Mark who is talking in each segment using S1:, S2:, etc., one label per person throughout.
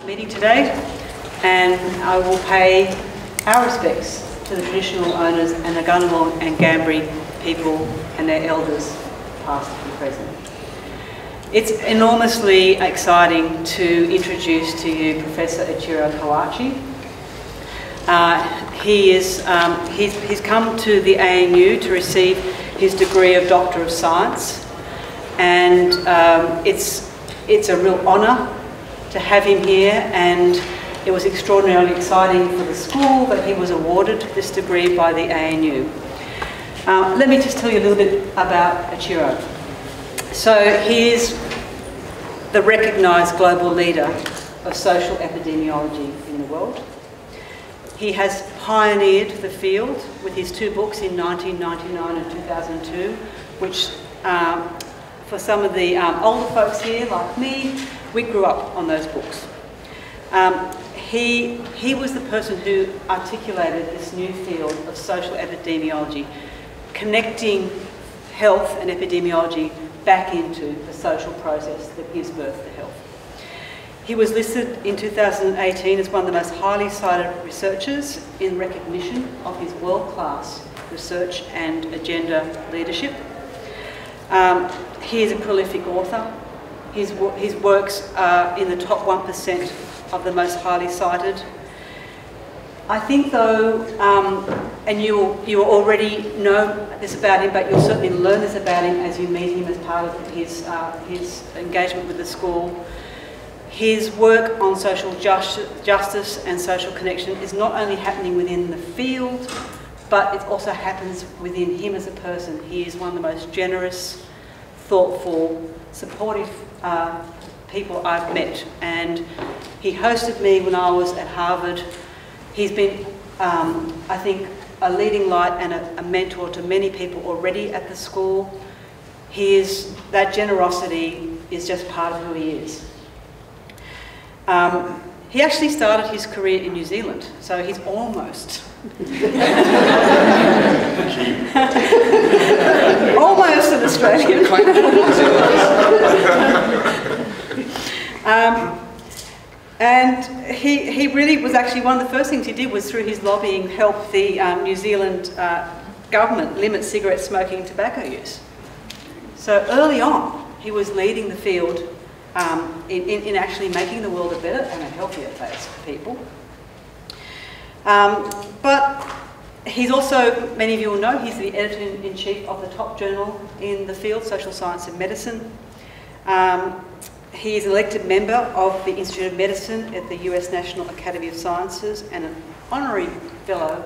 S1: meeting today, and I will pay our respects to the traditional owners and the Ngunnawal and Ngambri people and their elders, past and present. It's enormously exciting to introduce to you Professor Ichiro Kawachi. He's come to the ANU to receive his degree of Doctor of Science, and it's a real honour to have him here, and it was extraordinarily exciting for the school that he was awarded this degree by the ANU. Let me just tell you a little bit about Ichiro. So he is the recognised global leader of social epidemiology in the world. He has pioneered the field with his two books in 1999 and 2002, which for some of the older folks here, like me, we grew up on those books. He was the person who articulated this new field of social epidemiology, connecting health and epidemiology back into the social process that gives birth to health. He was listed in 2018 as one of the most highly cited researchers in recognition of his world-class research and agenda leadership. He is a prolific author. His works are in the top 1% of the most highly cited. I think though, and you already know this about him, but you'll certainly learn this about him as you meet him as part of his engagement with the school. His work on social justice and social connection is not only happening within the field, but it also happens within him as a person. He is one of the most generous, thoughtful, supportive people I've met, and he hosted me when I was at Harvard. He's been, I think, a leading light and a mentor to many people already at the school. That generosity is just part of who he is. He actually started his career in New Zealand, so he's almost almost an Australian. And he really was actually, one of the first things he did was, through his lobbying, help the New Zealand government limit cigarette smoking and tobacco use. So early on, he was leading the field in actually making the world a better and a healthier place for people. But he's also, many of you will know, he's the editor-in-chief of the top journal in the field, Social Science and Medicine. He is an elected member of the Institute of Medicine at the US National Academy of Sciences and an honorary fellow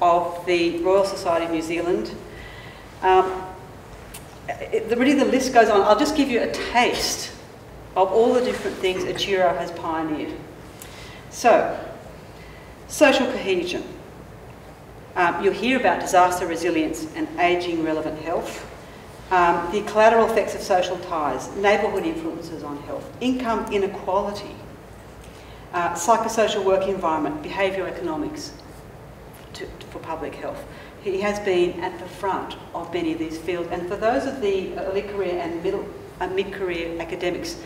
S1: of the Royal Society of New Zealand. Really the list goes on. I'll just give you a taste of all the different things Ichiro has pioneered. So, social cohesion. You'll hear about disaster resilience and ageing relevant health. The collateral effects of social ties, neighbourhood influences on health, income inequality, psychosocial work environment, behavioural economics for public health. He has been at the front of many of these fields, and for those of the early career and mid-career academics,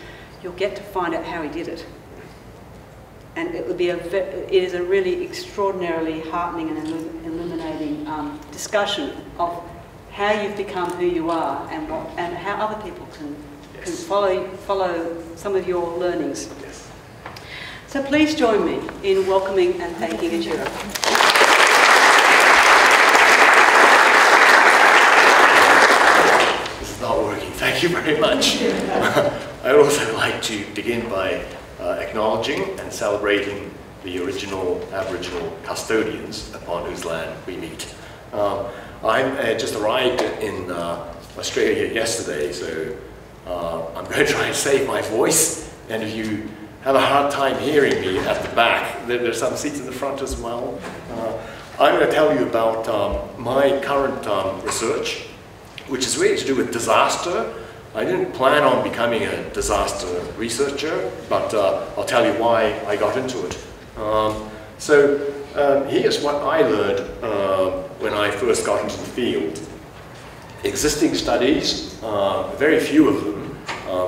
S1: you'll get to find out how he did it. And it is a really extraordinarily heartening and illuminating discussion of how you've become who you are, and how other people can follow some of your learnings.
S2: Yes.
S1: So please join me in welcoming and thanking Ichiro.
S2: This is not working. Thank you very much. I'd also like to begin by acknowledging and celebrating the original Aboriginal custodians upon whose land we meet. I just arrived in Australia yesterday, so I'm going to try and save my voice, and if you have a hard time hearing me at the back, there's some seats in the front as well. I'm going to tell you about my current research, which is really to do with disaster. I didn't plan on becoming a disaster researcher, but I'll tell you why I got into it. Here's what I learned when I first got into the field. Existing studies, very few of them,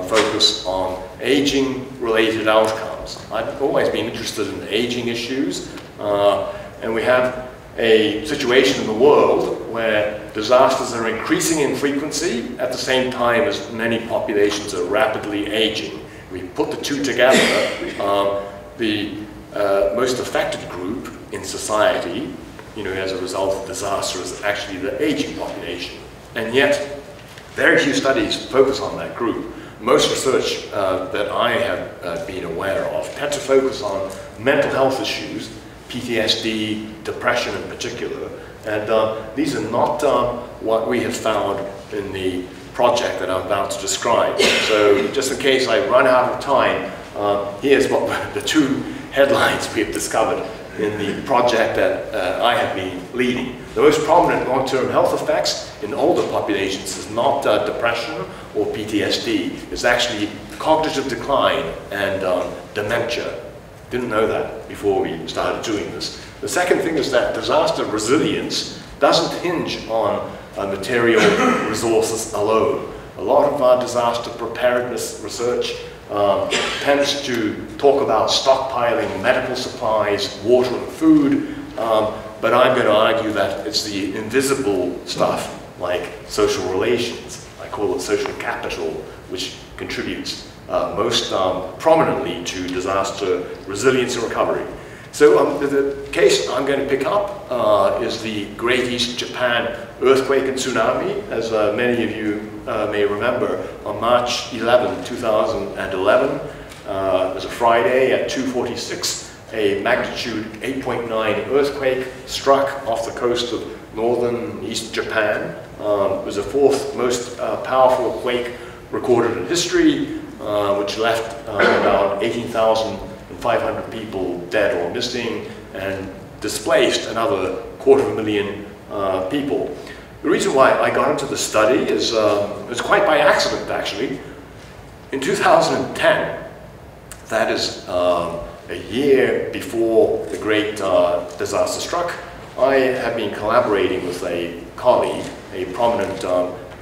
S2: focus on aging-related outcomes. outcomes. I've always been interested in aging issues, and we have a situation in the world where disasters are increasing in frequency at the same time as many populations are rapidly aging. We put the two together, the most affected group in society, as a result of disaster, is actually the aging population. And yet, very few studies focus on that group. Most research that I have been aware of tend to focus on mental health issues, PTSD, depression in particular, and these are not what we have found in the project that I'm about to describe. So just in case I run out of time, here's what the two headlines we have discovered in the project that I have been leading. The most prominent long-term health effects in older populations is not depression or PTSD. It's actually cognitive decline and dementia. Didn't know that before we started doing this. The second thing is that disaster resilience doesn't hinge on material resources alone. A lot of our disaster preparedness research tends to talk about stockpiling medical supplies, water and food, but I'm going to argue that it's the invisible stuff like social relations. I call it social capital, which contributes most prominently to disaster resilience and recovery. So the case I'm going to pick up is the Great East Japan earthquake and tsunami. As many of you may remember, on March 11, 2011, it was a Friday at 2:46, a magnitude 8.9 earthquake struck off the coast of northern East Japan. It was the fourth most powerful quake recorded in history, which left about 18,500 people dead or missing and displaced another 250,000 people. The reason why I got into the study is it's quite by accident, actually. In 2010, that is a year before the great disaster struck, I have been collaborating with a colleague, a prominent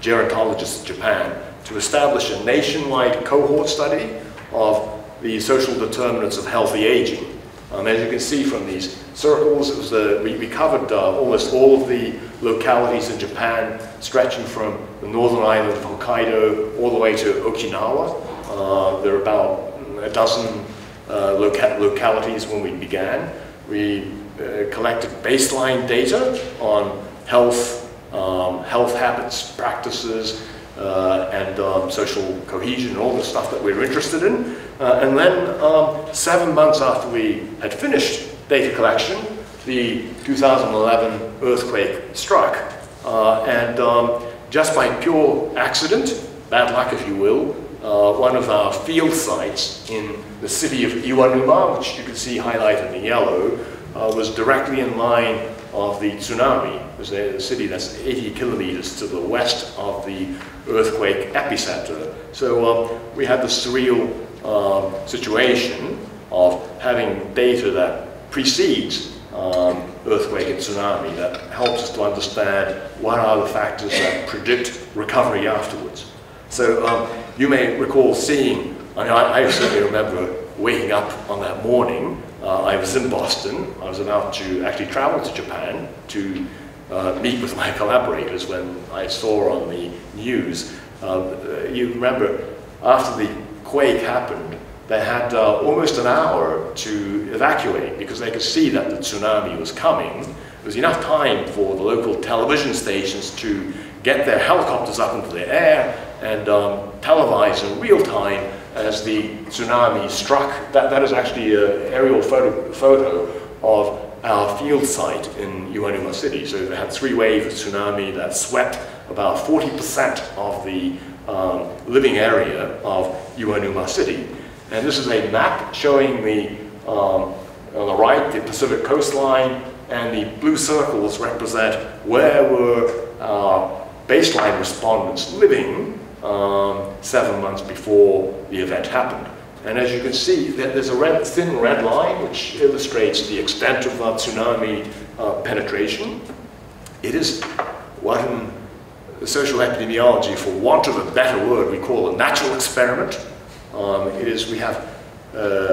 S2: gerontologist in Japan, to establish a nationwide cohort study of the social determinants of healthy aging. As you can see from these circles, it was we covered almost all of the localities in Japan, stretching from the northern island of Hokkaido all the way to Okinawa. There are about a dozen localities when we began. We collected baseline data on health, health habits, practices, and social cohesion and all the stuff that we were interested in. And then 7 months after we had finished data collection, the 2011 earthquake struck. And just by pure accident, bad luck if you will, one of our field sites in the city of Iwanuma, which you can see highlighted in yellow, was directly in line of the tsunami. It was a city that's 80 kilometers to the west of the earthquake epicenter. So we had the surreal situation of having data that precedes earthquake and tsunami that helps us to understand what are the factors that predict recovery afterwards. So you may recall seeing, I certainly remember waking up on that morning. I was in Boston. I was about to actually travel to Japan to meet with my collaborators when I saw on the news. You remember, after the quake happened, they had almost an hour to evacuate because they could see that the tsunami was coming. There was enough time for the local television stations to get their helicopters up into the air and televise in real time as the tsunami struck. That is actually an aerial photo of our field site in Iwanuma City. So they had 3 waves of tsunami that swept about 40% of the living area of Iwanuma City. And this is a map showing the, on the right, the Pacific coastline, and the blue circles represent where were our baseline respondents living 7 months before the event happened. And as you can see, there's a thin red line which illustrates the extent of tsunami penetration. It is what in social epidemiology, for want of a better word, we call a natural experiment. We have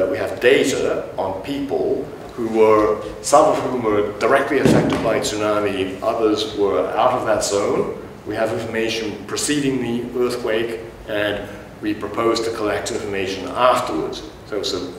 S2: we have data on people who were, some of whom were directly affected by tsunami, others were out of that zone. We have information preceding the earthquake, and we propose to collect information afterwards. So it's a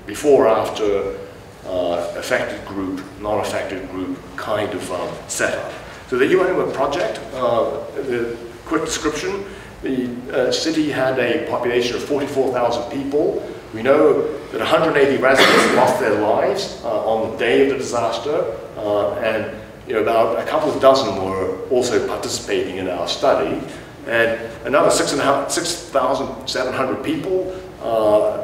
S2: before, after, affected group, non-affected group kind of setup. So the UNM project, the quick description, the city had a population of 44,000 people. We know that 180 residents lost their lives on the day of the disaster, and about a couple of dozen were also participating in our study. And another 6,700 people,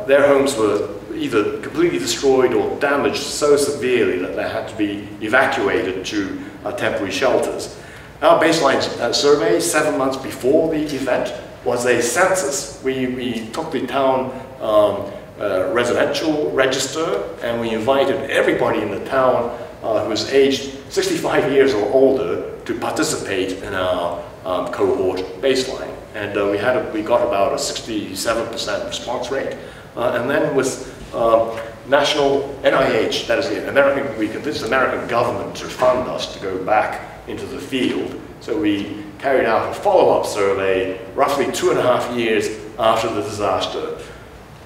S2: their homes were either completely destroyed or damaged so severely that they had to be evacuated to temporary shelters. Our baseline survey, 7 months before the event, was a census. We took the town residential register, and we invited everybody in the town who was aged 65 years or older to participate in our cohort baseline. And we got about a 67% response rate. And then with national NIH, that is the American, we convinced the American government to fund us to go back into the field. So we carried out a follow-up survey roughly 2.5 years after the disaster.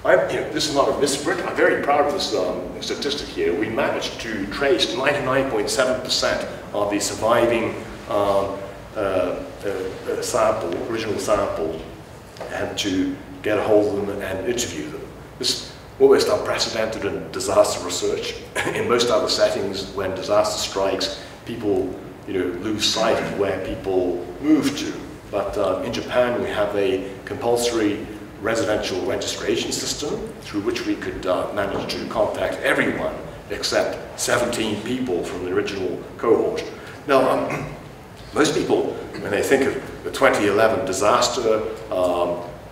S2: This is not a misprint. I'm very proud of this statistic here. We managed to trace 99.7% of the surviving original sample, and to get a hold of them and interview them. This is almost unprecedented in disaster research. In most other settings, when disaster strikes, people lose sight of where people move to. But in Japan, we have a compulsory residential registration system through which we could manage to contact everyone except 17 people from the original cohort. Now, most people, when they think of the 2011 disaster,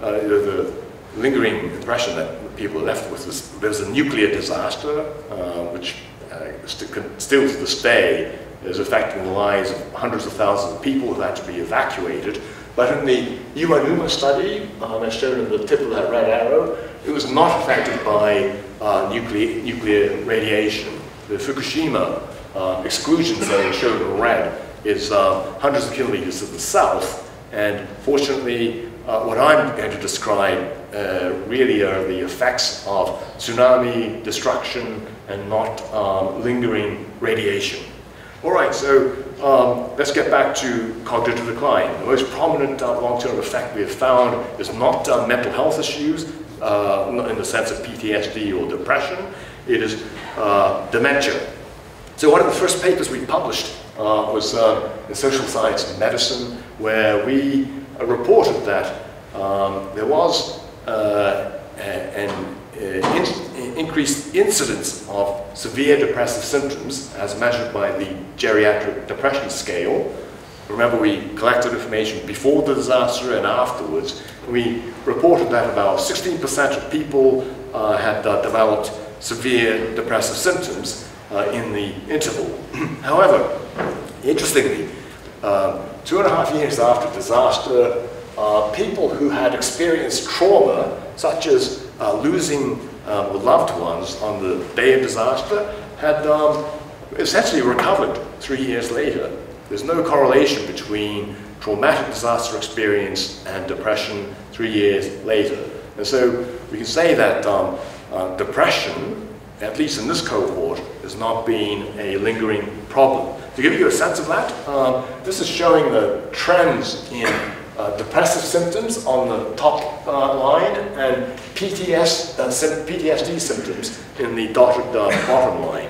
S2: the lingering impression that people are left with is there was a nuclear disaster, which still to this day is affecting the lives of hundreds of thousands of people who had to be evacuated. But in the UNUMA study, as shown in the tip of that red arrow, it was not affected by nuclear radiation. The Fukushima exclusion zone, shown in red, is hundreds of kilometers to the south, and fortunately, what I'm going to describe really are the effects of tsunami destruction and not lingering radiation. All right, so let's get back to cognitive decline. The most prominent long-term effect we have found is not mental health issues, not in the sense of PTSD or depression. It is dementia. So one of the first papers we published was in Social Science and Medicine, where we reported that there was an increased incidence of severe depressive symptoms as measured by the geriatric depression scale. Remember, we collected information before the disaster and afterwards. We reported that about 16% of people had developed severe depressive symptoms in the interval. However, interestingly, 2.5 years after disaster, people who had experienced trauma, such as losing loved ones on the day of disaster, had essentially recovered 3 years later. There's no correlation between traumatic disaster experience and depression 3 years later. And so we can say that depression, at least in this cohort, has not been a lingering problem. To give you a sense of that, this is showing the trends in depressive symptoms on the top line, and PTSD symptoms in the dotted bottom line.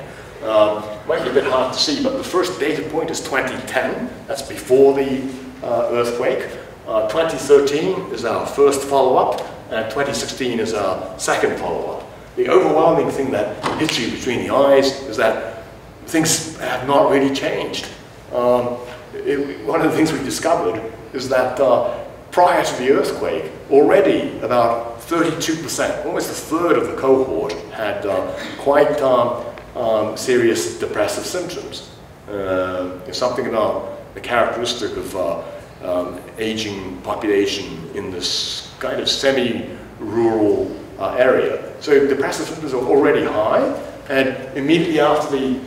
S2: Might be a bit hard to see, but the first data point is 2010. That's before the earthquake. 2013 is our first follow-up, and 2016 is our second follow-up. The overwhelming thing that hits you between the eyes is that things have not really changed. One of the things we discovered is that prior to the earthquake, already about 32%, almost a third of the cohort, had quite serious depressive symptoms. It's something about the characteristic of aging population in this kind of semi-rural area. So depressive symptoms are already high, and immediately after the,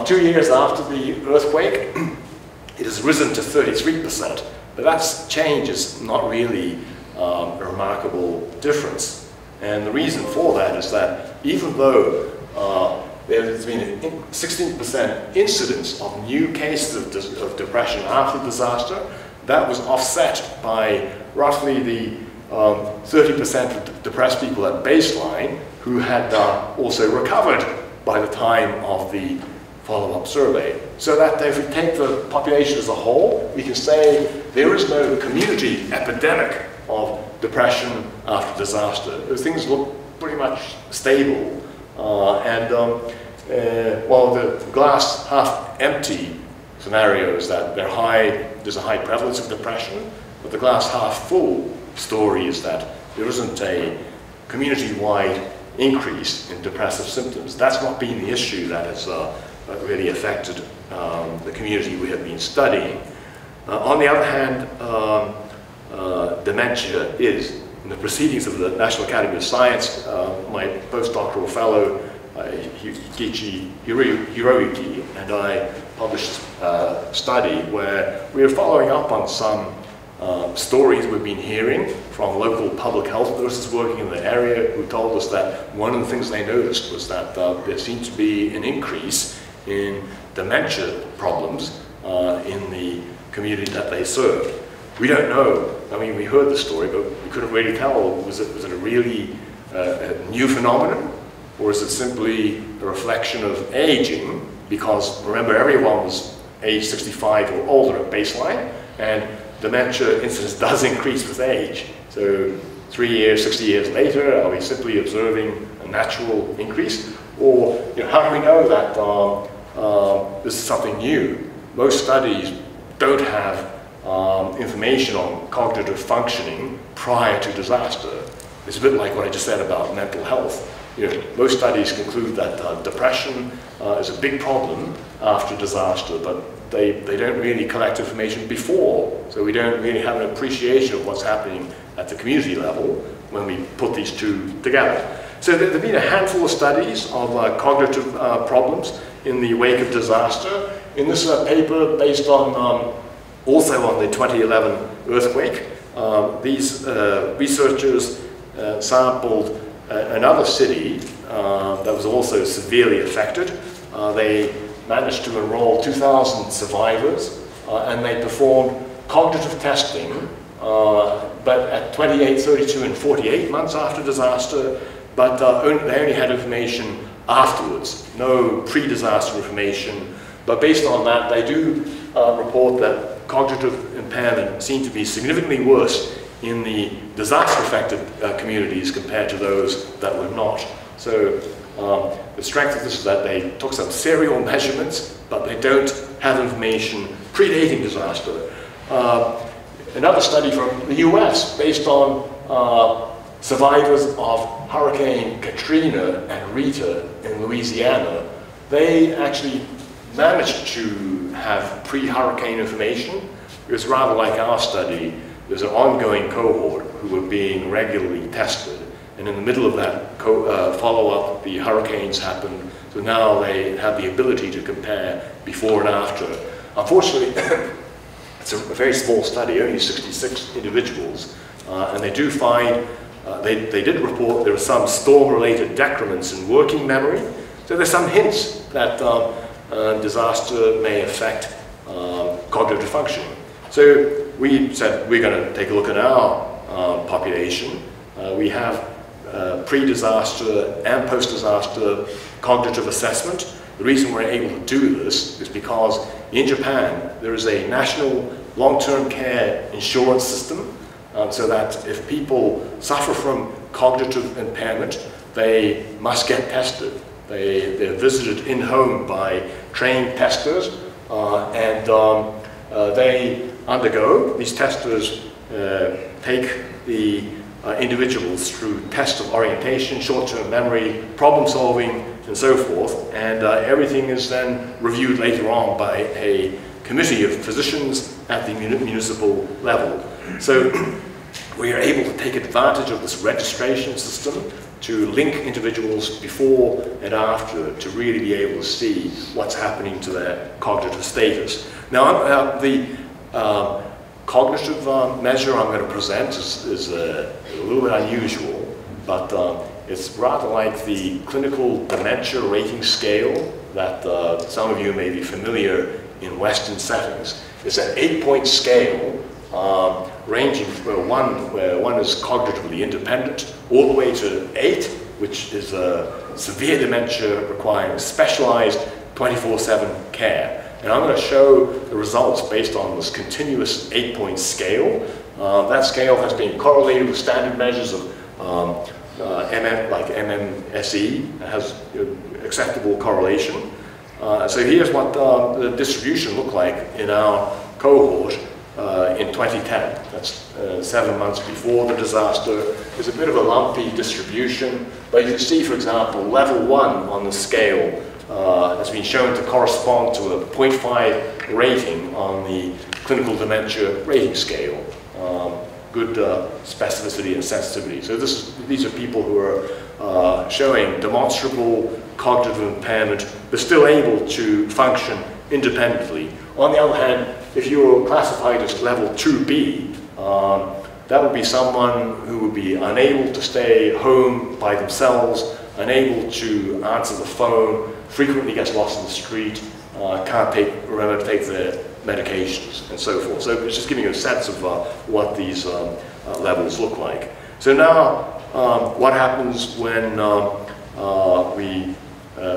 S2: 2 years after the earthquake, it has risen to 33%. But that change is not really a remarkable difference. And the reason for that is that even though there's been a 16% incidence of new cases of depression after disaster, that was offset by roughly the 30% of depressed people at baseline who had also recovered by the time of the follow-up survey. So that if we take the population as a whole, we can say there is no community epidemic of depression after disaster. Those things look pretty much stable. While the glass half empty scenario is that there's a high prevalence of depression, but the glass half full story is that there isn't a community-wide increase in depressive symptoms. That's not been the issue that has really affected the community we have been studying. On the other hand, dementia is, in the proceedings of the National Academy of Science, my postdoctoral fellow, Hiroyuki, and I published a study where we are following up on some stories we've been hearing from local public health nurses working in the area who told us that one of the things they noticed was that there seemed to be an increase in dementia problems in the community that they served. We don't know. I mean, we heard the story, but we couldn't really tell. Was it a really new phenomenon, or is it simply a reflection of aging? Because remember, everyone was age 65 or older at baseline, and dementia incidence does increase with age. So 3 years, 60 years later, are we simply observing a natural increase? Or how do we know that this is something new? Most studies don't have information on cognitive functioning prior to disaster. It's a bit like what I just said about mental health. Most studies conclude that depression is a big problem after disaster, but they don't really collect information before, so we don't really have an appreciation of what's happening at the community level when we put these two together. So there have been a handful of studies of cognitive problems in the wake of disaster. In this paper, based on also on the 2011 earthquake, these researchers sampled another city that was also severely affected. They managed to enroll 2,000 survivors, and they performed cognitive testing, but at 28, 32, and 48 months after disaster, but they only had information afterwards, no pre-disaster information. But based on that, they do report that cognitive impairment seemed to be significantly worse in the disaster-affected communities compared to those that were not. So the strength of this is that they took some serial measurements, but they don't have information predating disaster. Another study from the US, based on survivors of Hurricane Katrina and Rita in Louisiana, they actually managed to have pre-hurricane information. It was rather like our study. There's an ongoing cohort who were being regularly tested, and in the middle of that follow-up, the hurricanes happened, so now they have the ability to compare before and after. Unfortunately, it's a very small study, only 66 individuals, and they do find, they did report there are some storm-related decrements in working memory, so there's some hints that disaster may affect cognitive functioning. So we said we're going to take a look at our population. We have pre-disaster and post-disaster cognitive assessment. The reason we're able to do this is because in Japan there is a national long-term care insurance system, so that if people suffer from cognitive impairment, they must get tested. They're visited in-home by trained testers, and they undergo, these testers take the individuals through tests of orientation, short-term memory, problem solving, and so forth, and everything is then reviewed later on by a committee of physicians at the municipal level. So we are able to take advantage of this registration system to link individuals before and after to really be able to see what's happening to their cognitive status. Now, the cognitive measure I'm going to present is a little bit unusual, but it's rather like the clinical dementia rating scale that some of you may be familiar in Western settings. It's an 8-point scale ranging from where one is cognitively independent all the way to 8, which is a severe dementia requiring specialized 24/7 care. And I'm going to show the results based on this continuous 8-point scale. That scale has been correlated with standard measures of like MB.ChB. It has acceptable correlation. So here's what the distribution looked like in our cohort in 2010. That's 7 months before the disaster. There's a bit of a lumpy distribution, but you can see, for example, level 1 on the scale has been shown to correspond to a 0.5 rating on the clinical dementia rating scale. Good specificity and sensitivity. So these are people who are showing demonstrable cognitive impairment, but still able to function independently. On the other hand, if you were classified as level 2B, that would be someone who would be unable to stay home by themselves, unable to answer the phone, frequently gets lost in the street, can't remember to take their medications, and so forth. So it's just giving you a sense of what these levels look like. So now, what happens when we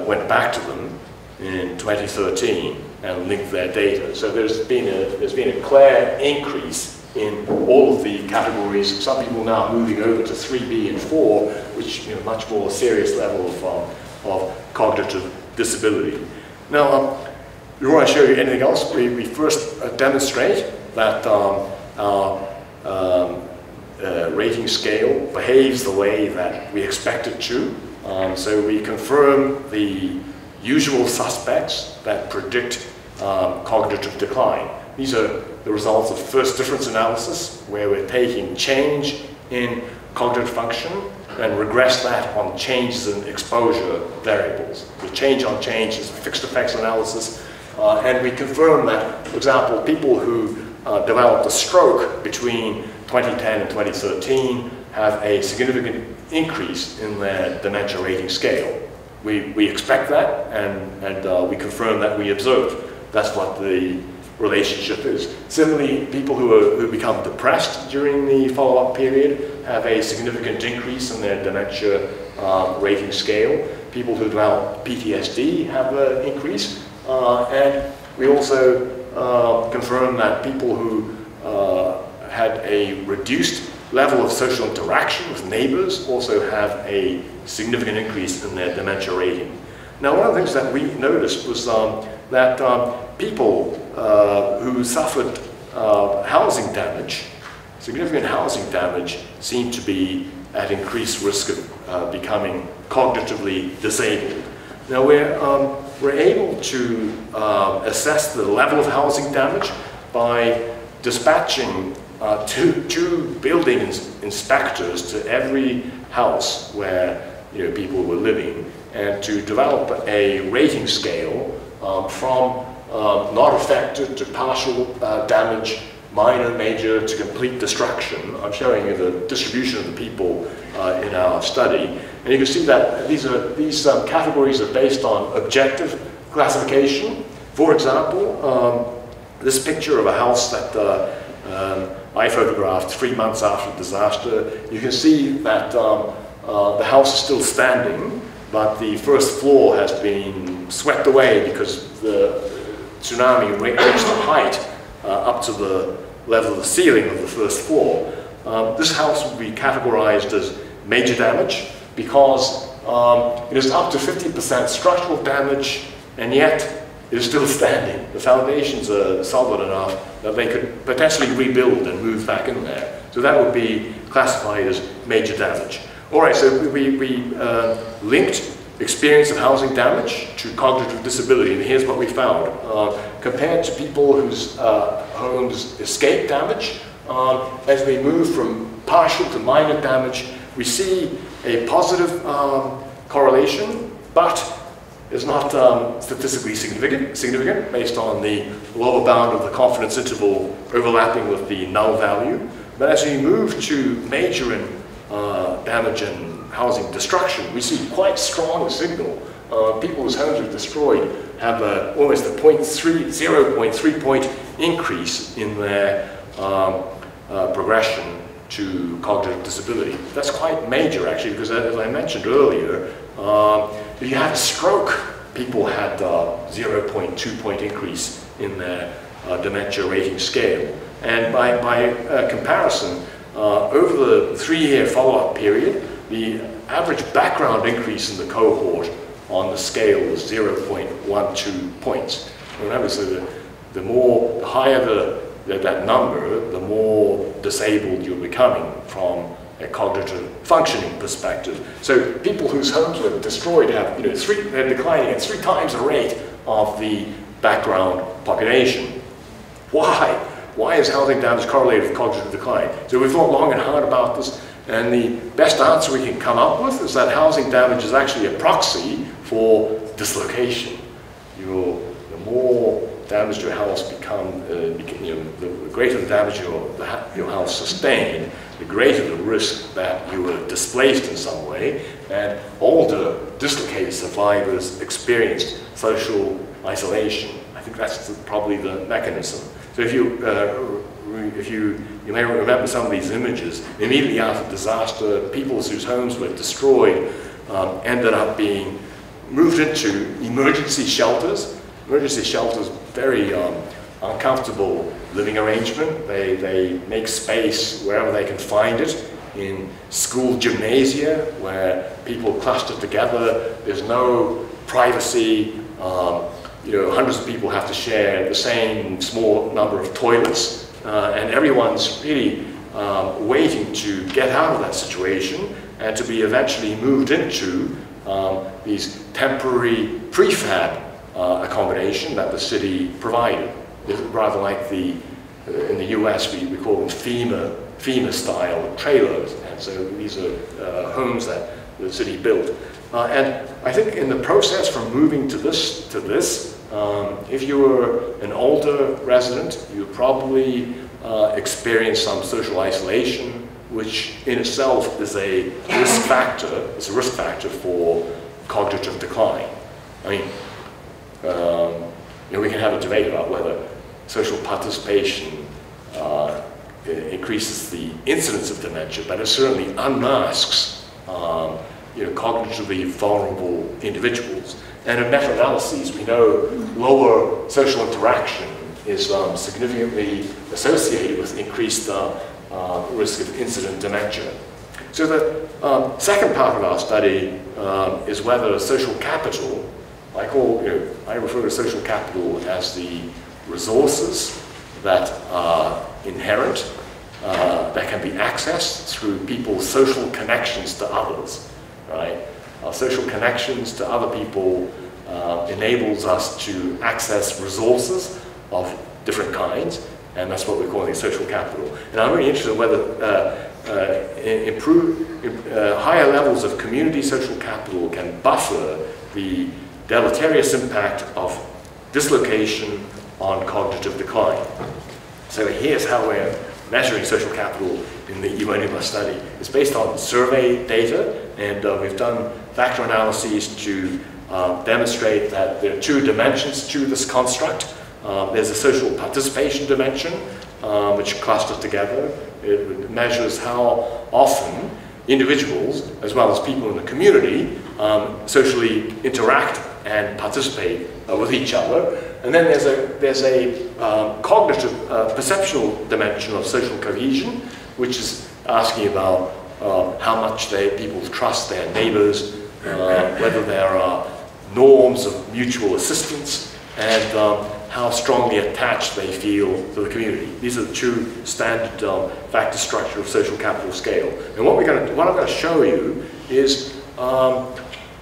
S2: went back to them in 2013 and linked their data? So there's been a clear increase in all of the categories. Some people now moving over to 3B and 4, which much more serious level of cognitive disability. Now, before I show you anything else, we first demonstrate that our rating scale behaves the way that we expect it to. So we confirm the usual suspects that predict cognitive decline. These are the results of first difference analysis, where we're taking change in cognitive function and regress that on changes in exposure variables. The change on change is fixed effects analysis. And we confirm that, for example, people who developed a stroke between 2010 and 2013 have a significant increase in their dementia rating scale. We expect that, and we confirm that we observe. That's what the relationship is. Similarly, people who become depressed during the follow-up period have a significant increase in their dementia rating scale. People who develop PTSD have an increase. And we also confirm that people who had a reduced level of social interaction with neighbors also have a significant increase in their dementia rating. Now, one of the things that we noticed was that people who suffered housing damage, significant housing damage, seem to be at increased risk of becoming cognitively disabled. Now, we're able to assess the level of housing damage by dispatching two building inspectors to every house where people were living, and to develop a rating scale from not affected to partial damage, minor, major, to complete destruction. I'm showing you the distribution of the people in our study. And you can see that these categories are based on objective classification. For example, this picture of a house that I photographed 3 months after the disaster, you can see that the house is still standing, but the first floor has been swept away because the tsunami reached a height up to the level of the ceiling of the first floor. This house would be categorized as major damage because it is up to 50% structural damage, and yet it is still standing. The foundations are solid enough that they could potentially rebuild and move back in there. So that would be classified as major damage. All right, so we linked experience of housing damage to cognitive disability, and here's what we found. Compared to people whose homes escaped damage, as we move from partial to minor damage, we see a positive correlation, but it's not statistically significant based on the lower bound of the confidence interval overlapping with the null value. But as we move to major damage and housing destruction, we see quite strong signal. People whose homes are destroyed have almost a 0.3 point increase in their progression to cognitive disability. That's quite major, actually, because as I mentioned earlier, if you had a stroke, people had 0.2 point increase in their dementia rating scale. And by comparison, over the 3-year follow-up period, the average background increase in the cohort on the scale was 0.12 points. Remember, so the higher that number, the more disabled you're becoming from a cognitive functioning perspective. So people whose homes were destroyed have, they're declining at 3 times the rate of the background population. Why? Why is housing damage correlated with cognitive decline? So we've thought long and hard about this, and the best answer we can come up with is that housing damage is actually a proxy for dislocation. The more damage your house the greater the damage your house sustained, the greater the risk that you were displaced in some way, and older dislocated survivors experienced social isolation. I think that's probably the mechanism. So if you may remember some of these images, immediately after disaster, people whose homes were destroyed ended up being moved into emergency shelters. Emergency shelters, very uncomfortable living arrangement. They make space wherever they can find it, in school gymnasia where people cluster together. There's no privacy. Hundreds of people have to share the same small number of toilets, and everyone's really waiting to get out of that situation and to be eventually moved into these temporary prefab accommodation that the city provided. Rather like in the US, we call them FEMA style trailers. And so these are homes that the city built. And I think in the process from moving to this, if you were an older resident, you probably experienced some social isolation, which in itself is a risk factor. It's a risk factor for cognitive decline. I mean, we can have a debate about whether social participation increases the incidence of dementia, but it certainly unmasks cognitively vulnerable individuals. And in meta-analyses, we know lower social interaction is significantly associated with increased risk of incident dementia. So the second part of our study is whether social capital, I refer to social capital as the resources that are inherent, that can be accessed through people's social connections to others, right? Our social connections to other people enables us to access resources of different kinds, and that's what we're calling social capital. And I'm really interested in whether higher levels of community social capital can buffer the deleterious impact of dislocation on cognitive decline. So here's how we're measuring social capital in the UNIMA study. It's based on survey data, and we've done factor analyses to demonstrate that there are 2 dimensions to this construct. There's a social participation dimension, which clusters together. It measures how often individuals, as well as people in the community, socially interact and participate with each other. And then there's a cognitive, perceptual dimension of social cohesion, which is asking about how much people trust their neighbors, whether there are norms of mutual assistance, and how strongly attached they feel to the community. These are the 2 standard factor structure of social capital scale. And what I'm going to show you is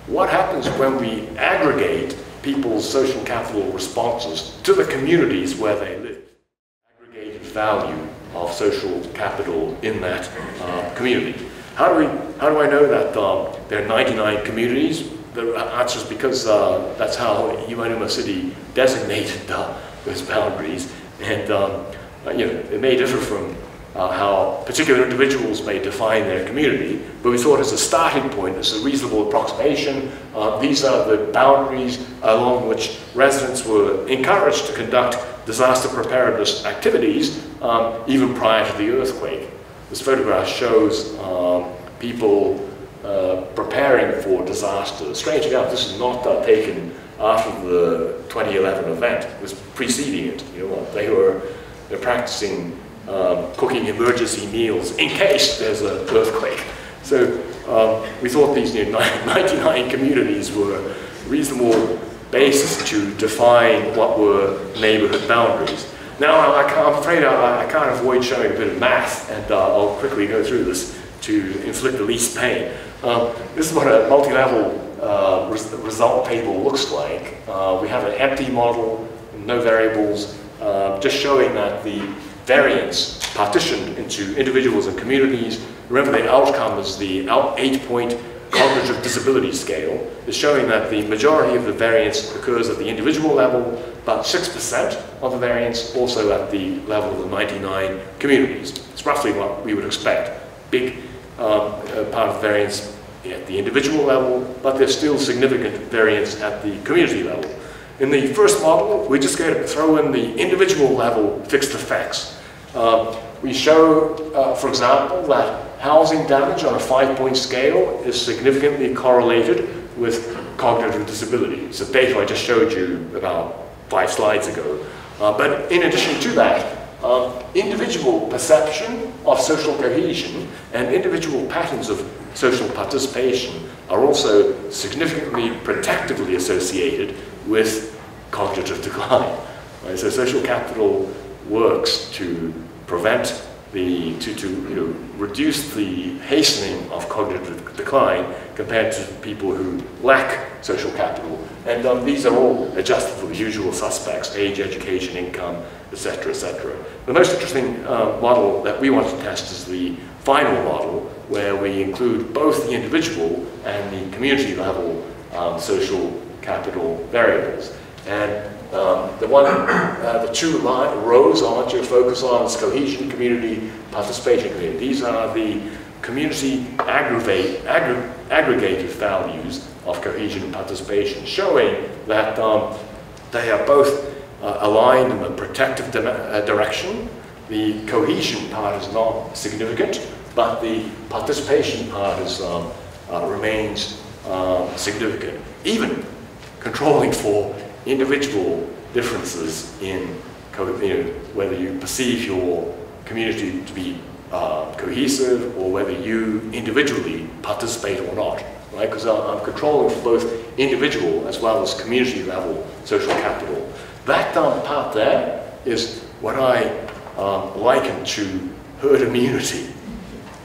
S2: what happens when we aggregate people's social capital responses to the communities where they live. Aggregated value of social capital in that community. How do I know that there are 99 communities? The answer is because that's how Iwanuma City designated those boundaries, and it may differ from how particular individuals may define their community, but we thought as a starting point, as a reasonable approximation, these are the boundaries along which residents were encouraged to conduct disaster preparedness activities even prior to the earthquake. This photograph shows people preparing for disaster. Strangely enough, this is not taken after the 2011 event. It was preceding it. They're practicing cooking emergency meals in case there's an earthquake. So we thought these 99 communities were a reasonable basis to define what were neighborhood boundaries. Now, I'm afraid I can't avoid showing a bit of math, and I'll quickly go through this to inflict the least pain. This is what a multi-level result table looks like. We have an empty model, no variables, just showing that the variance partitioned into individuals and communities. Remember, the outcome is the 8-point cognitive disability scale. Is showing that the majority of the variance occurs at the individual level, about 6% of the variance also at the level of the 99 communities. It's roughly what we would expect. Big part of the variance at the individual level, but there's still significant variance at the community level. In the first model, we just going to throw in the individual level fixed effects. We show, for example, that housing damage on a 5-point scale is significantly correlated with cognitive disability. It's the data I just showed you about 5 slides ago. But in addition to that, individual perception of social cohesion and individual patterns of social participation are also significantly protectively associated with cognitive decline. Right? So social capital works to prevent to reduce the hastening of cognitive decline compared to people who lack social capital. And these are all adjusted for the usual suspects: age, education, income, etc., etc. The most interesting model that we want to test is the final model, where we include both the individual and the community level social capital variables. And the two rows I want you to focus on is cohesion community, participation community. These are the community aggregated values of cohesion and participation, showing that they are both aligned in a protective direction. The cohesion part is not significant, but the participation part is, remains significant, even controlling for individual differences in whether you perceive your community to be cohesive or whether you individually participate or not, right? Because I'm controlling for both individual as well as community level social capital. That part there is what I liken to herd immunity.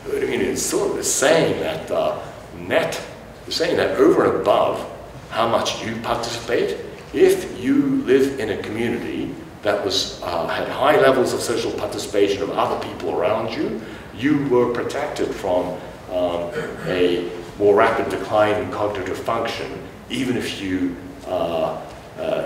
S2: Herd immunity is sort of saying that saying that over and above how much you participate, if you live in a community that had high levels of social participation of other people around you, you were protected from a more rapid decline in cognitive function, even if you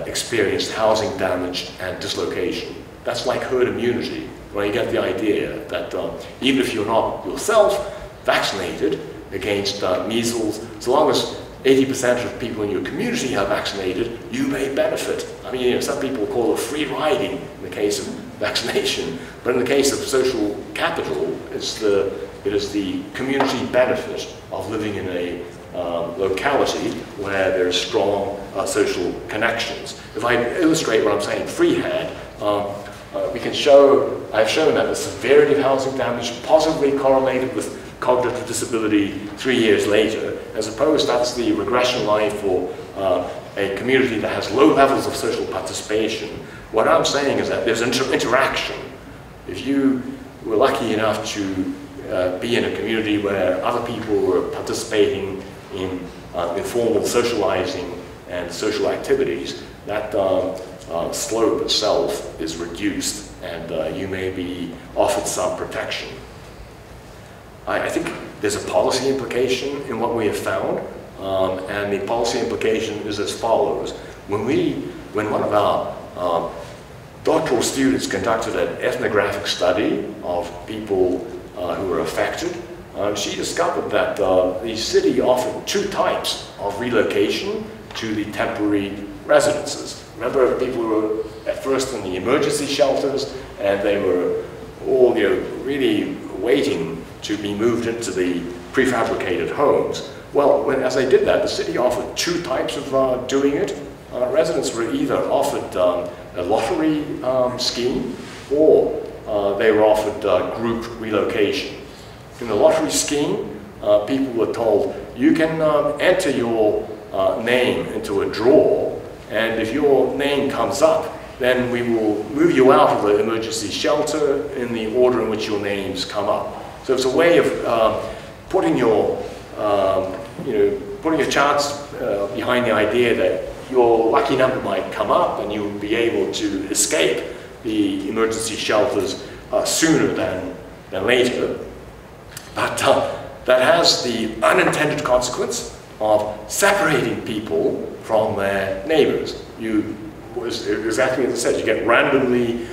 S2: experienced housing damage and dislocation. That's like herd immunity, where you get the idea that even if you're not yourself vaccinated against measles, so long as 80% of people in your community are vaccinated, you may benefit. I mean, some people call it Freeriding in the case of vaccination, but in the case of social capital, it is the community benefit of living in a locality where there's strong social connections. If I illustrate what I'm saying freehand, I've shown that the severity of housing damage positively correlated with cognitive disability 3 years later. As opposed, that's the regression line for a community that has low levels of social participation. What I'm saying is that there's interaction. If you were lucky enough to be in a community where other people were participating in informal socializing and social activities, that slope itself is reduced and you may be offered some protection. I think there's a policy implication in what we have found, and the policy implication is as follows. When one of our doctoral students conducted an ethnographic study of people who were affected, she discovered that the city offered two types of relocation to the temporary residences. Remember, people were at first in the emergency shelters, and they were all really waiting to be moved into the prefabricated homes. Well, as they did that, the city offered two types of doing it. Residents were either offered a lottery scheme, or they were offered group relocation. In the lottery scheme, people were told, you can enter your name into a draw, and if your name comes up, then we will move you out of the emergency shelter in the order in which your names come up. So it's a way of putting your chance behind the idea that your lucky number might come up and you'll be able to escape the emergency shelters sooner than later. But that has the unintended consequence of separating people from their neighbors. Exactly as I said, you get randomly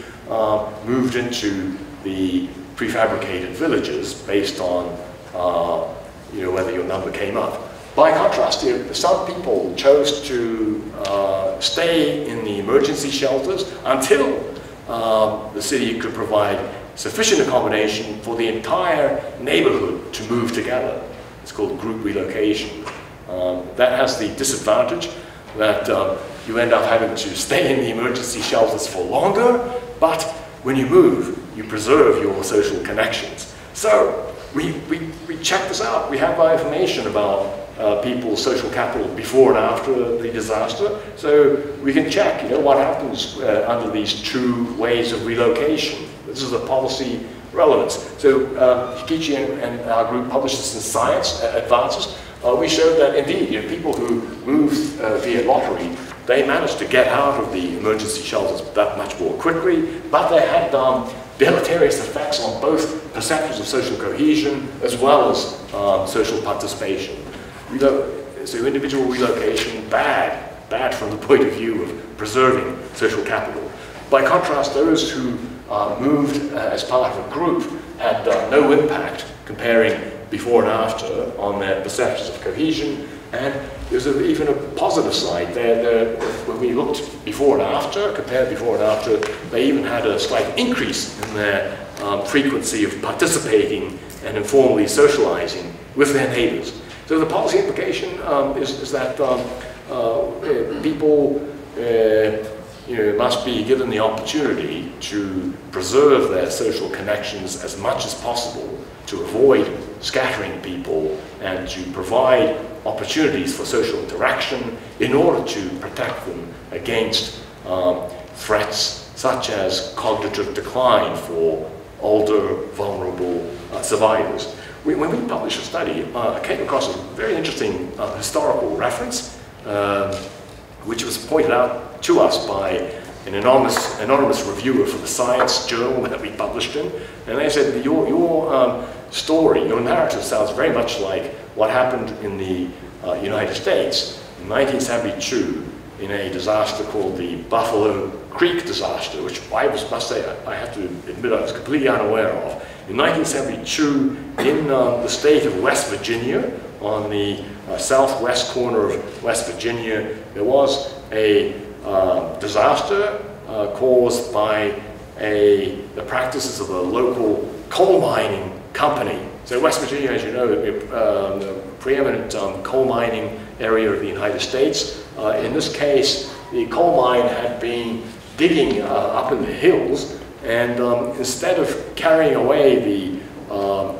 S2: moved into the prefabricated villages based on whether your number came up. By contrast, some people chose to stay in the emergency shelters until the city could provide sufficient accommodation for the entire neighborhood to move together. It's called group relocation. That has the disadvantage that you end up having to stay in the emergency shelters for longer, but when you move, you preserve your social connections. So we check this out. We have information about people's social capital before and after the disaster, so we can check what happens under these two ways of relocation. This is the policy relevance. So Hikichi and our group published this in Science Advances. We showed that indeed, people who moved via lottery, they managed to get out of the emergency shelters that much more quickly, but they had deleterious effects on both perceptions of social cohesion as well as social participation. So individual relocation, bad from the point of view of preserving social capital. By contrast, those who moved as part of a group had no impact comparing before and after on their perceptions of cohesion, and there's even a positive side. When we looked before and after, compared before and after, they even had a slight increase in their frequency of participating and informally socializing with their neighbors. So the policy implication is that people must be given the opportunity to preserve their social connections as much as possible, to avoid scattering people, and to provide opportunities for social interaction in order to protect them against threats such as cognitive decline for older, vulnerable survivors. When we published a study, I came across a very interesting historical reference, which was pointed out to us by an anonymous reviewer for the Science journal that we published in, and they said, your story, your narrative sounds very much like what happened in the United States in 1972 in a disaster called the Buffalo Creek disaster, which I must say, I have to admit I was completely unaware of. In 1972, in the state of West Virginia, on the southwest corner of West Virginia, there was a disaster caused by the practices of a local coal mining company. So West Virginia, as you know, the preeminent coal mining area of the United States. In this case, the coal mine had been digging up in the hills, and instead of carrying away the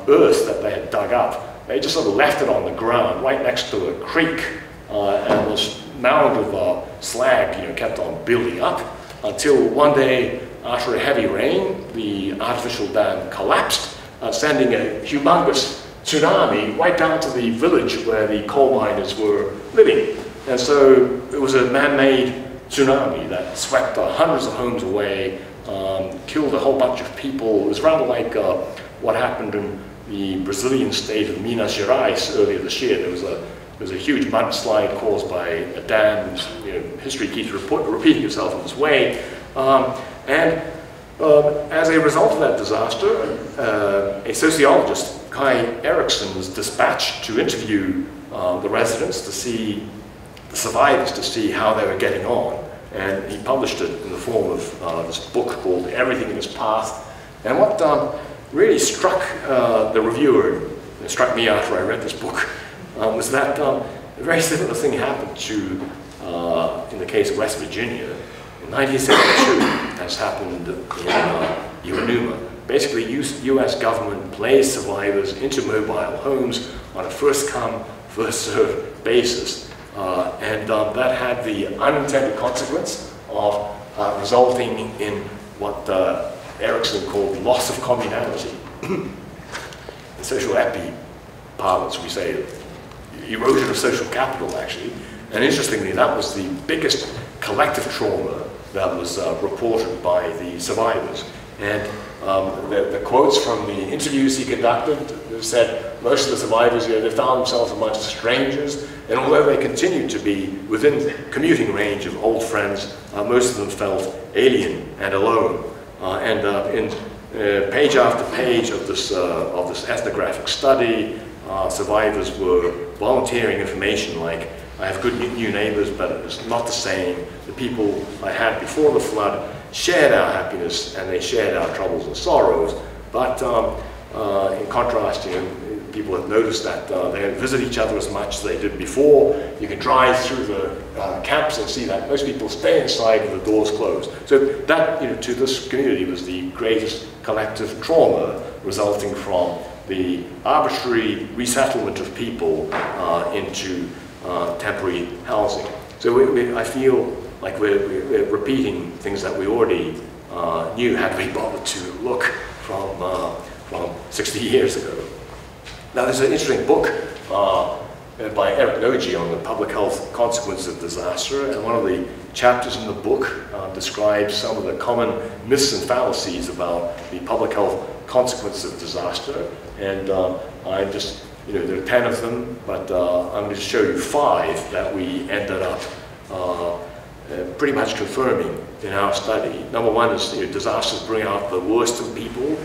S2: earth that they had dug up, they just sort of left it on the ground right next to a creek, and this mound of slag kept on building up until one day, after a heavy rain, the artificial dam collapsed, sending a humongous tsunami right down to the village where the coal miners were living. And so it was a man-made tsunami that swept hundreds of homes away, killed a whole bunch of people. It was rather like what happened in the Brazilian state of Minas Gerais earlier this year. There was a huge mudslide caused by a dam. History keeps repeating itself in this way. As a result of that disaster, a sociologist, Kai Eriksson, was dispatched to interview the residents, to see the survivors, to see how they were getting on. And he published it in the form of this book called Everything in Its Path. And what really struck the reviewer, and struck me after I read this book, was that a very similar thing happened to, in the case of West Virginia, in 1972, as happened in Uinuma. Basically, US government placed survivors into mobile homes on a first-come, first-served basis. And that had the unintended consequence of resulting in what Eriksson called loss of communality. In social epi parlance, we say erosion of social capital, actually. And interestingly, that was the biggest collective trauma that was reported by the survivors. And the quotes from the interviews he conducted said most of the survivors, they found themselves amongst strangers, and although they continued to be within commuting range of old friends, most of them felt alien and alone. In page after page of this ethnographic study, survivors were volunteering information like, I have good new neighbors, but it's not the same. The people I had before the flood shared our happiness and they shared our troubles and sorrows. But in contrast, people have noticed that they don't visit each other as much as they did before. You can drive through the camps and see that most people stay inside with the doors closed. So that, to this community was the greatest collective trauma resulting from the arbitrary resettlement of people into temporary housing. So I feel like we're repeating things that we already knew had we bothered to look from 60 years ago. Now there's an interesting book by Epidemiology on the public health consequences of disaster, and one of the chapters in the book describes some of the common myths and fallacies about the public health consequences of disaster. And I just, there are 10 of them, but I'm going to show you 5 that we ended up pretty much confirming in our study. Number one is disasters bring out the worst in people.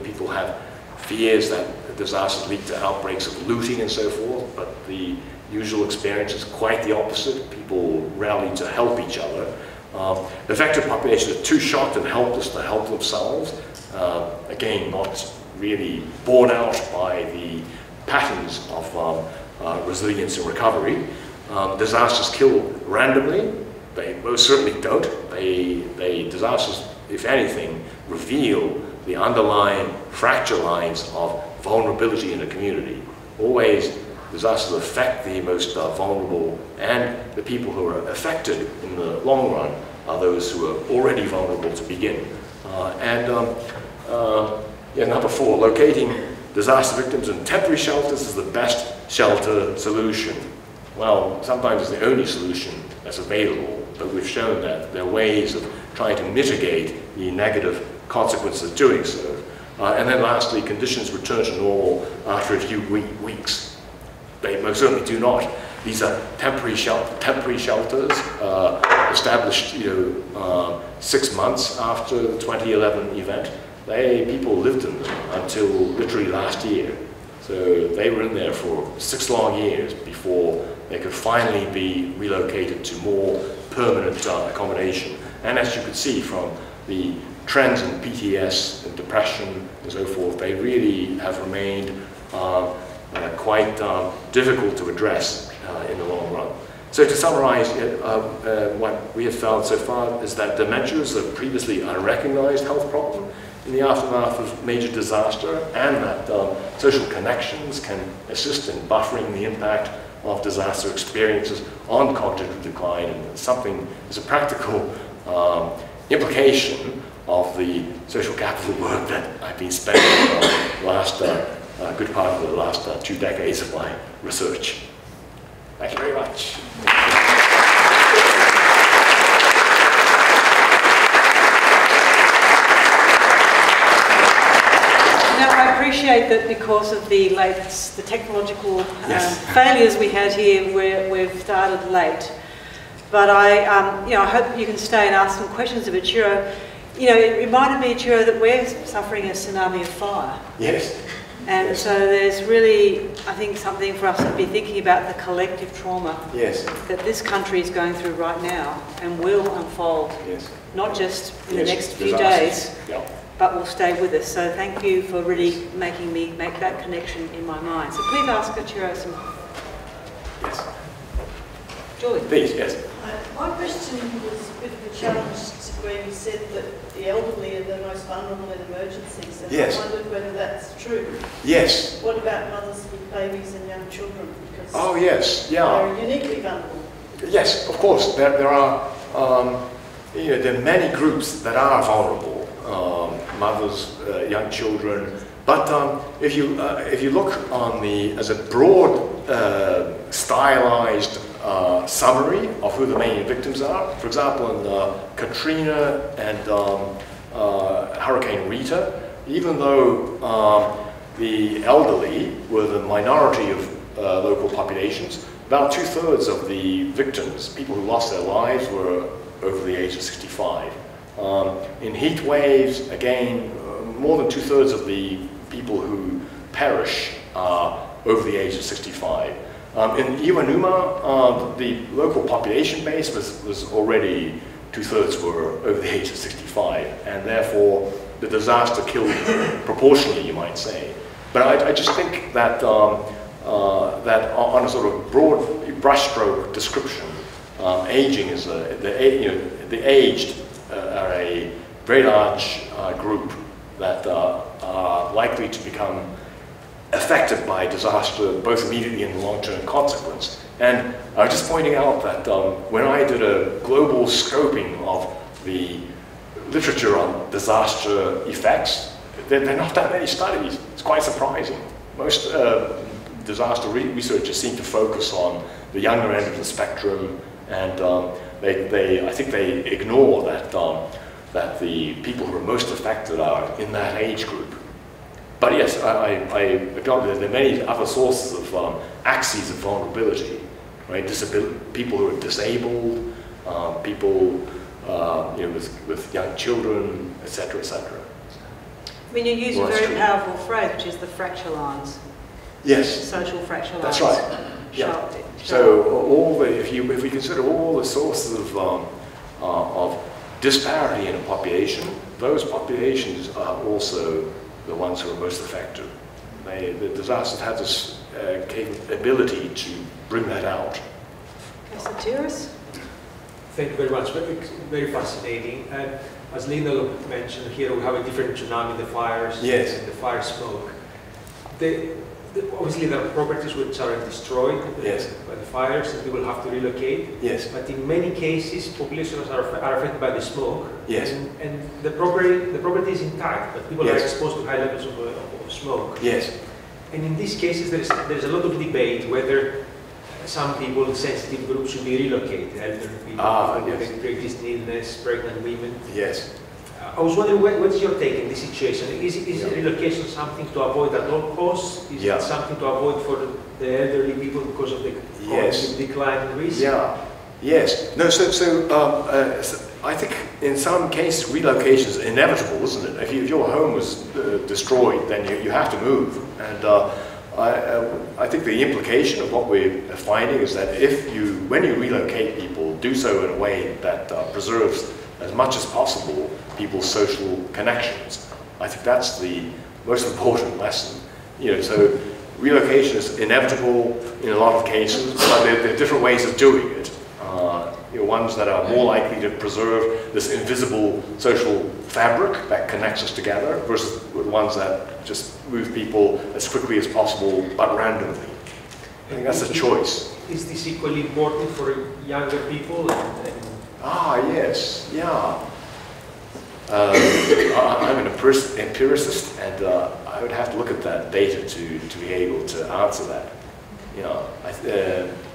S2: People have fears that disasters lead to outbreaks of looting and so forth, but the usual experience is quite the opposite. People rally to help each other. The affected population is too shocked and helpless to help themselves. Again, not really borne out by the patterns of resilience and recovery. Disasters kill randomly. They most certainly don't. Disasters, if anything, reveal the underlying fracture lines of vulnerability in a community. Always, disasters affect the most vulnerable, and the people who are affected in the long run are those who are already vulnerable to begin. Number 4, locating disaster victims in temporary shelters is the best shelter solution. Well, sometimes it's the only solution that's available, but we've shown that there are ways of trying to mitigate the negative consequences of doing so. And then lastly, conditions return to normal after a few weeks. They most certainly do not. These are temporary shelters established 6 months after the 2011 event. People lived in them until literally last year. So they were in there for 6 long years before they could finally be relocated to more permanent accommodation. And as you could see from the trends in PTS and depression and so forth, they really have remained quite difficult to address in the long run. So to summarize, what we have found so far is that dementia is a previously unrecognized health problem in the aftermath of major disaster, and that social connections can assist in buffering the impact of disaster experiences on cognitive decline, and something is a practical implication of the social capital work that I've been spending the last good part of the last 2 decades of my research. Thank you very much.
S1: Now, I appreciate appreciate that because of the technological failures we had here, we've started late. But I hope you can stay and ask some questions of Ichiro. It reminded me, Ichiro, that we're suffering a tsunami of fire.
S2: Yes.
S1: And so there's really, I think, something for us to be thinking about the collective trauma that this country is going through right now and will unfold, not just in the next few days, but will stay with us. So thank you for really making me make that connection in my mind. So please ask Ichiro some...
S2: Yes.
S1: Julie.
S2: Please, yes.
S3: My question was a bit of a challenge where you said that the elderly are the most vulnerable in emergencies, and I wondered whether that's true.
S2: Yes.
S3: What about mothers with babies and young children? Because they're uniquely vulnerable. Yes,
S2: of course. There are there are many groups that are vulnerable, mothers, young children. But if you look on as a broad, stylized summary of who the main victims are, for example, in Katrina and Hurricane Rita, even though the elderly were the minority of local populations, about 2/3 of the victims, people who lost their lives, were over the age of 65. In heat waves, again, more than 2/3 of the people who perish are over the age of 65. In Iwanuma, the local population base was already 2/3 were over the age of 65, and therefore the disaster killed proportionally, you might say. But I just think that that on a sort of broad brushstroke description, aging is the aged are a very large group that are likely to become affected by disaster, both immediately and long-term consequence. And I was just pointing out that when I did a global scoping of the literature on disaster effects, there are not that many studies. It's quite surprising. Most disaster researchers seem to focus on the younger end of the spectrum, and I think they ignore that the people who are most affected are in that age group. But yes, I acknowledge that there are many other sources of axes of vulnerability, right? People who are disabled, people with young children, etc., etc.
S1: I mean, you use a very powerful phrase, which is the fracture lines.
S2: Yes.
S1: Social fracture lines.
S2: That's right. Yeah. So if we consider all the sources of disparity in a population, those populations are also the ones who are most affected. The disasters have this ability to bring that out.
S1: So Tiras?
S4: Thank you very much. Very fascinating. As Linda mentioned, here we have a different tsunami, the fires and the fire smoke. Obviously there are properties which are destroyed by the fires and people have to relocate.
S2: Yes.
S4: But in many cases, populations are affected by the smoke.
S2: Yes.
S4: And the property is intact, but people are exposed to high levels of smoke.
S2: Yes.
S4: And in these cases, there's a lot of debate whether some people, sensitive groups, should be relocated. Elderly people, with pre-existing illness, pregnant women.
S2: Yes.
S4: I was wondering, what's your take in this situation? Is relocation something to avoid at all costs? Is it something to avoid for the elderly people because of the cognitive decline in risk?
S2: Yeah. Yes. No. So I think in some cases relocation is inevitable, isn't it? If your home was destroyed, then you have to move. And I think the implication of what we're finding is that when you relocate people, do so in a way that preserves as much as possible people's social connections. I think that's the most important lesson. So relocation is inevitable in a lot of cases, but there are different ways of doing it. Ones that are more likely to preserve this invisible social fabric that connects us together versus ones that just move people as quickly as possible, but randomly. I think that's a choice.
S4: Is this equally important for younger people?
S2: Yes, yeah. I'm an empiricist, and I would have to look at that data to be able to answer that.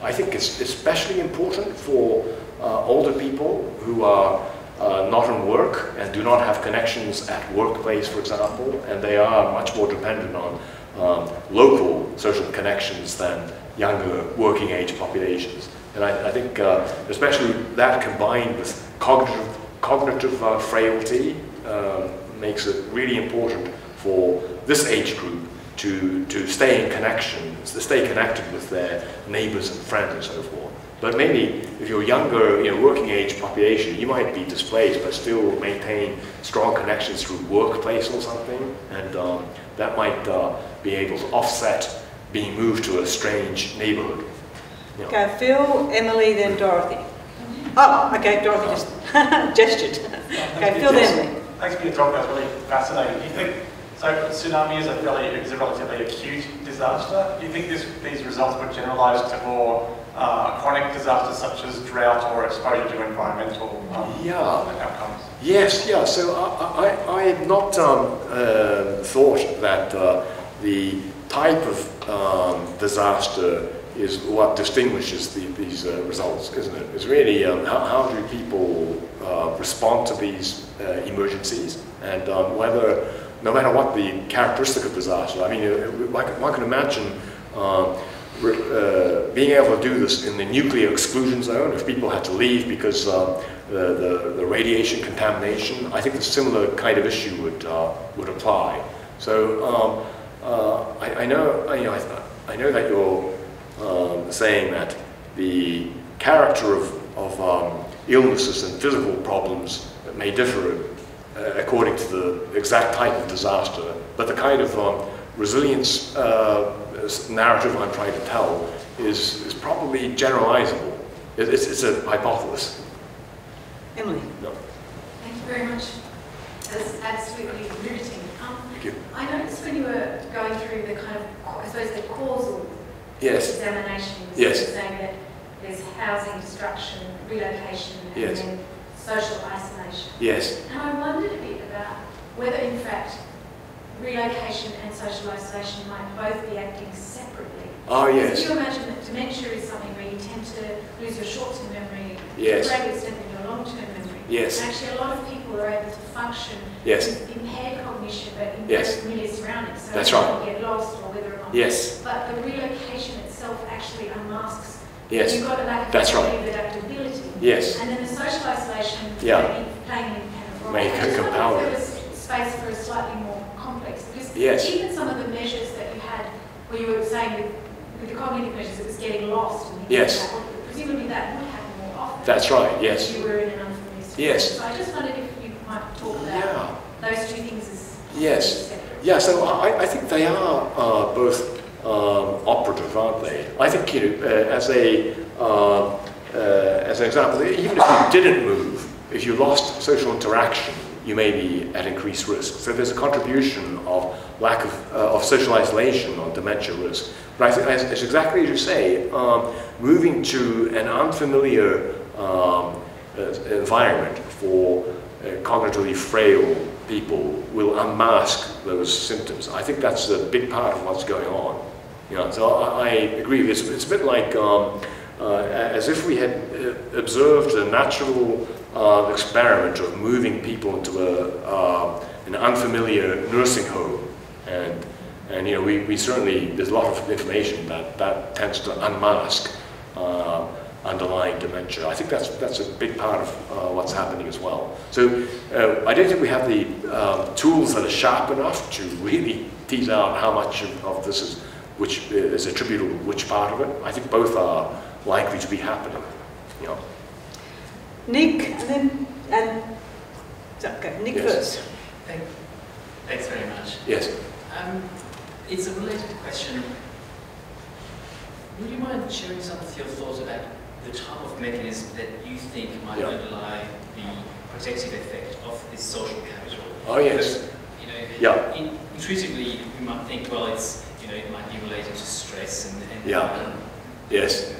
S2: I think it's especially important for older people who are not in work and do not have connections at workplace, for example, and they are much more dependent on local social connections than younger working age populations. And I think especially that combined with cognitive frailty makes it really important for this age group to stay in connection, to stay connected with their neighbors and friends and so forth. But maybe if you're younger, working age population, you might be displaced but still maintain strong connections through workplace or something, and that might be able to offset being moved to a strange neighborhood.
S1: Okay, Phil, Emily, then Dorothy. Oh, okay, Dorothy just gestured. Okay, Phil, then Emily.
S5: Thanks for your talk, that's really fascinating. Do you think, so tsunami is a relatively acute disaster. Do you think these results would generalise to more chronic disasters such as drought or exposure to environmental outcomes?
S2: Yes, yeah. So I have not thought that the type of disaster is what distinguishes these results, isn't it? It's really how do people respond to these emergencies, and whether, no matter what the characteristic of disaster, I mean, one can imagine being able to do this in the nuclear exclusion zone if people had to leave because the radiation contamination. I think a similar kind of issue would apply. So I know that you're saying that the character of illnesses and physical problems may differ according to the exact type of disaster, but the kind of resilience narrative I'm trying to tell is probably generalizable. It's a hypothesis.
S1: Emily.
S2: No.
S6: Thank you very much. That's absolutely riveting.
S2: Thank you.
S6: I noticed when you were going through the kind of, I suppose, the causal examination, you were saying that there's housing destruction, relocation, and then social isolation.
S2: Yes.
S6: And I wondered a bit about whether, in fact, relocation and social isolation might both be acting separately.
S2: Oh, yes.
S6: If you imagine that dementia is something where you tend to lose your short-term memory to a greater extent than your long-term memory.
S2: Yes.
S6: And actually, a lot of people are able to function with impaired cognition, but in very familiar surroundings. So
S2: that's
S6: they
S2: right.
S6: don't get lost or whether or not.
S2: Yes.
S6: But the relocation itself actually unmasks.
S2: Yes.
S6: You've got a lack of adaptability.
S2: Yes.
S6: And then the social isolation playing an independent role.
S2: Make a compound.
S6: There was space for a slightly more complex, because even some of the measures that you had, where you were saying with the cognitive measures, it was getting lost. And presumably that would happen more often.
S2: That's right. Yes.
S6: If you were in an unfamiliar situation.
S2: Yes.
S6: So I just wondered if you might talk about those two things as separate.
S2: Yeah. So I think they are both operative, aren't they? I think as an example, even if you didn't move, if you lost social interaction, you may be at increased risk. So there's a contribution of lack of social isolation on dementia risk. But I think it's exactly as you say, moving to an unfamiliar environment for cognitively frail people will unmask those symptoms. I think that's a big part of what's going on. So I agree. It's a bit like as if we had observed a natural experiment of moving people into an unfamiliar nursing home, and we certainly, there's a lot of information that tends to unmask underlying dementia. I think that's a big part of what's happening as well. So I don't think we have the tools that are sharp enough to really tease out how much of this is attributable to which part of it. I think both are likely to be happening.
S1: Nick, Nick first.
S7: Thanks very much.
S2: Yes.
S7: It's a related question. Would you mind sharing some of your thoughts about the type of mechanism that you think might underlie the protective effect of this social capital?
S2: Oh yes.
S7: Intuitively, you might think, well, it might be related to stress and
S2: yes.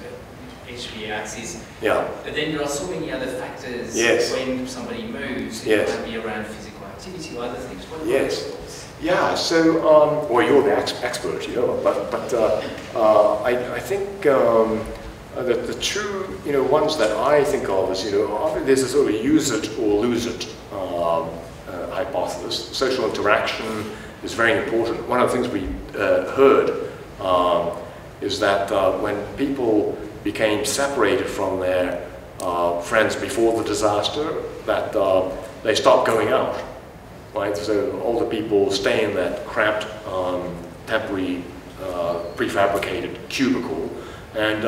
S7: HB axis.
S2: Yeah.
S7: But then there are so many other factors when somebody moves. It might be around physical activity or other things. What are your thoughts?
S2: Yeah. So, well, you're the expert, but I think the two ones that I think of as often there's a sort of use it or lose it hypothesis. Social interaction is very important. One of the things we heard is that when people became separated from their friends before the disaster, that they stopped going out, right? So older people stay in that cramped, temporary, prefabricated cubicle, and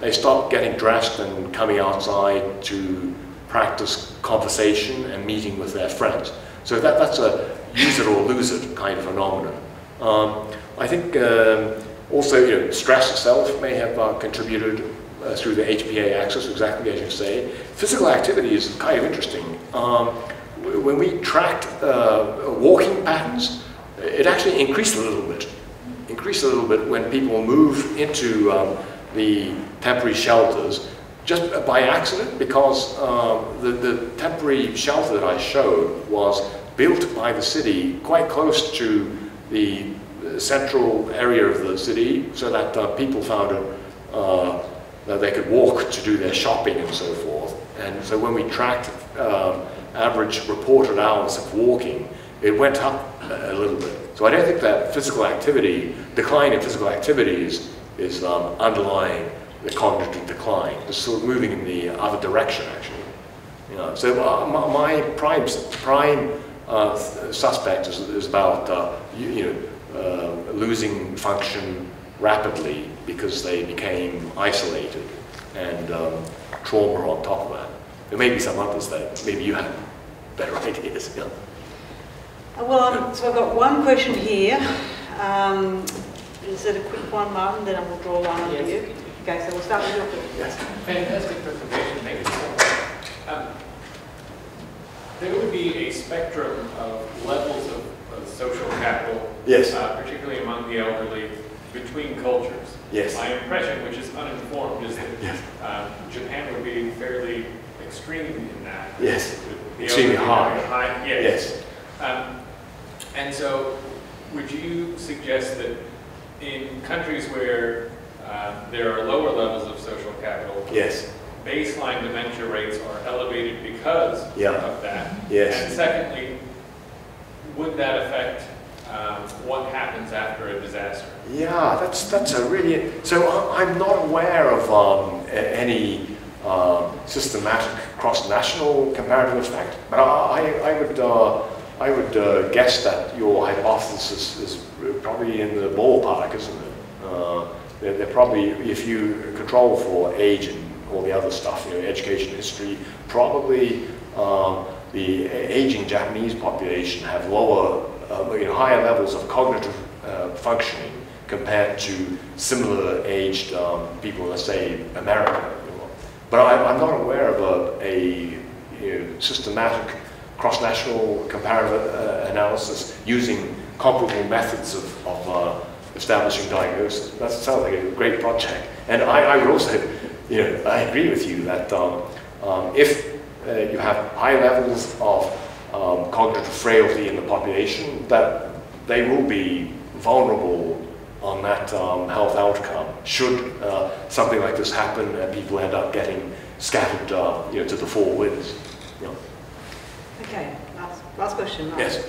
S2: they stopped getting dressed and coming outside to practice conversation and meeting with their friends. So that's a use it or lose it kind of phenomenon. I think also stress itself may have contributed through the HPA axis, exactly as you say. Physical activity is kind of interesting. When we tracked walking patterns, it actually increased a little bit. When people move into the temporary shelters, just by accident, because the temporary shelter that I showed was built by the city quite close to the central area of the city, so that people found that they could walk to do their shopping and so forth. And so when we tracked average reported hours of walking, it went up a little bit. So I don't think that decline in physical activity is underlying the cognitive decline. It's sort of moving in the other direction, actually. So my prime suspect is about losing function rapidly because they became isolated, and trauma on top of that. There may be some others that maybe you have better ideas. Yeah.
S1: Well, so I've got one question here. Is it a quick one, Martin? Then I will draw one on you. Okay, so we'll start with your question.
S2: Yes.
S8: Fantastic presentation. Thank you. There would be a spectrum of levels of social capital,
S2: yes,
S8: particularly among the elderly, between cultures.
S2: Yes.
S8: My impression, which is uninformed, is that
S2: yes,
S8: Japan would be fairly extreme in that.
S2: Yes. Extremely high.
S8: Yes. And so, would you suggest that in countries where there are lower levels of social capital,
S2: yes,
S8: baseline dementia rates are elevated because of that?
S2: Yes.
S8: And secondly, would that affect what happens after a disaster?
S2: Yeah, that's a really... So I'm not aware of any systematic cross-national comparative effect, but I would guess that your hypothesis is probably in the ballpark, isn't it? They're probably, if you control for age and all the other stuff, education history, probably the aging Japanese population have lower, higher levels of cognitive functioning compared to similar aged people, let's say America. But I'm not aware of a systematic cross-national comparative analysis using comparable methods of establishing diagnosis. That sounds like a great project. And I would also, I agree with you that if you have high levels of cognitive frailty in the population, that they will be vulnerable on that health outcome should something like this happen and people end up getting scattered to the four winds.
S1: Okay, last question. Mark.
S2: Yes.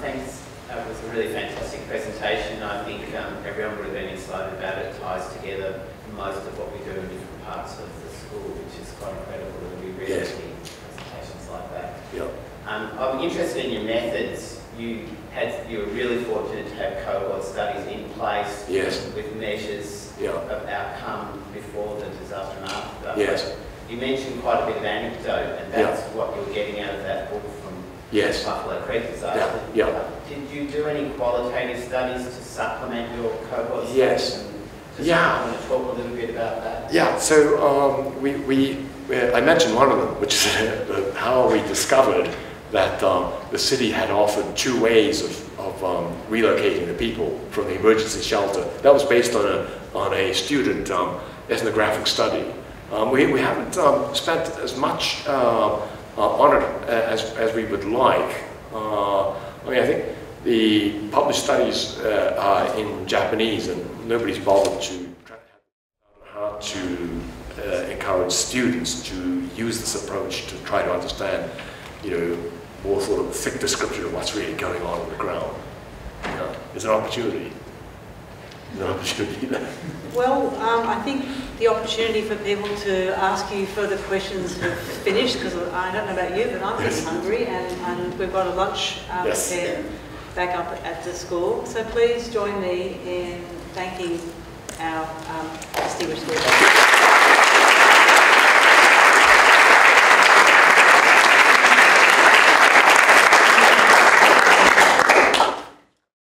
S9: Thanks. That was a really fantastic presentation. I think everyone would have been excited about it. It ties together most of what we do in different parts of the school, which is quite incredible that we really see presentations like that.
S2: Yeah.
S9: I'm interested in your methods. You were really fortunate to have cohort studies in place with measures of outcome before the disaster and after.
S2: Yes.
S9: You mentioned quite a bit of anecdote, and that's what you're getting out of that book from Buffalo Creek disaster. Did you do any qualitative studies to supplement your cohort studies?
S2: Yes.
S9: I want to talk a little bit about that.
S2: Yeah, so I mentioned one of them, which is how we discovered that the city had offered two ways of relocating the people from the emergency shelter. That was based on a student ethnographic study. We haven't spent as much on it as we would like. I think the published studies are in Japanese, and nobody's bothered to how to encourage students to use this approach to try to understand, more sort of a thick description of what's really going on the ground. There's an opportunity.
S1: Well, I think the opportunity for people to ask you further questions have finished, because I don't know about you, but I'm getting hungry, and we've got a lunch prepared back up at the school. So please join me in thanking our